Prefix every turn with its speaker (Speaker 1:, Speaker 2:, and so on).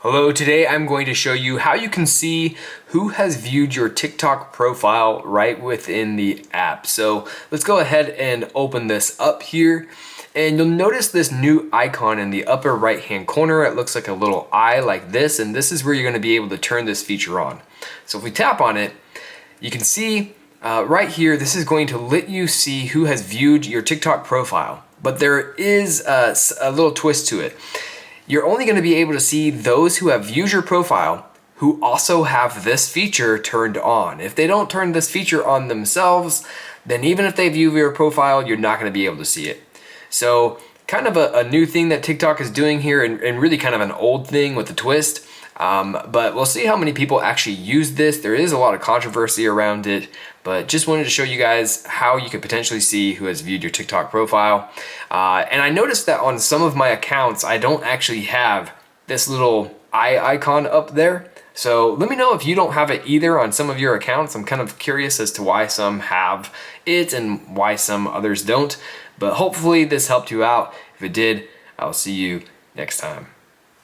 Speaker 1: Hello, today I'm going to show you how you can see who has viewed your TikTok profile right within the app. So let's go ahead and open this up here. And you'll notice this new icon in the upper right hand corner. It looks like a little eye like this, and this is where you're going to be able to turn this feature on. So if we tap on it, you can see right here, this is going to let you see who has viewed your TikTok profile. But there is a little twist to it. You're only going to be able to see those who have viewed your profile who also have this feature turned on. If they don't turn this feature on themselves, then even if they view your profile, you're not going to be able to see it. So kind of a new thing that TikTok is doing here, and really kind of an old thing with a twist. But we'll see how many people actually use this. There is a lot of controversy around it, but just wanted to show you guys how you could potentially see who has viewed your TikTok profile. And I noticed that on some of my accounts, I don't actually have this little eye icon up there. So let me know if you don't have it either on some of your accounts. I'm kind of curious as to why some have it and why some others don't. But hopefully this helped you out. If it did, I'll see you next time.